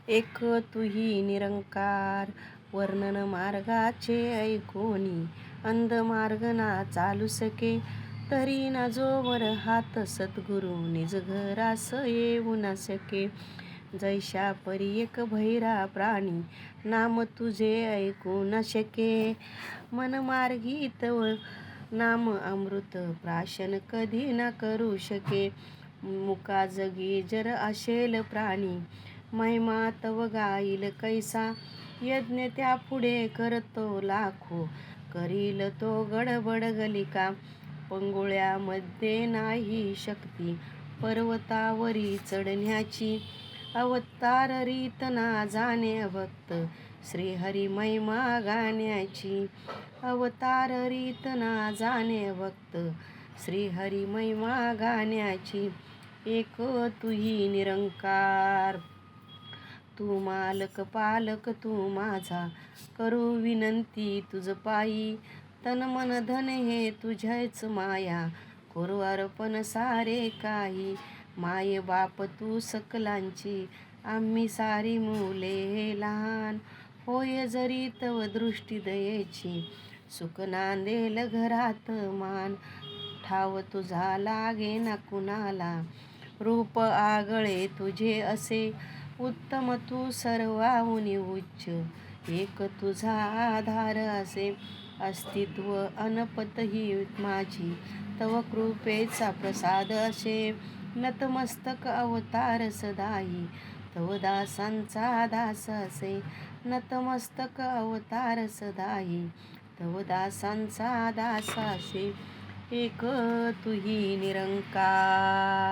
एक तुही निरंकार, वर्णन मार्गाचे ऐकोनी. अंध मार्ग ना चालू सके, तरी ना जोवर हात सद्गुरु निज घरास येऊ न सके. जैशा परी एक भैरा प्राणी, नाम तुझे ऐकू न शके. मन मार्गी तव नाम अमृत, प्राशन कधी न करू शके. मुका जगी जर असेल प्राणी, महिमा तव गाईल कैसा. यज्ञ त्या पुढे करतो लाखो, करील तो गडबड गलिका. पंगुळ्यामध्ये नाही शक्ती, पर्वतावरी चढण्याची. अवतार रीत ना जाणे भक्त, श्रीहरी महिमा गाण्याची. अवतार रीत ना जाणे भक्त, श्रीहरी महिमा गाण्याची. एक तुही निरंकार, तू मालक पालक तू माझा. करू विनंती तुझ पायी, तन मन धन हे तुझ्याच माया. करू अर्पण सारे काही, माये बाप तू सकलांची. आम्ही सारी मुले लहान, होय जरी तव दृष्टी दयेची. सुख नांदेल घरात मान, ठाव तुझा लागे ना कुणाला. रूप आगळे तुझे असे, उत्तम तू सर्वाहुनी उच्च. एक तुझा आधार असे, अस्तित्व अनपत ही माझी. तव कृपेचा प्रसाद असे, नतमस्तक अवतार सदाही. तव दासांचा दास असे, नतमस्तक अवतार सदाही. तव दासांचा दास असे, एक तुही निरंकार.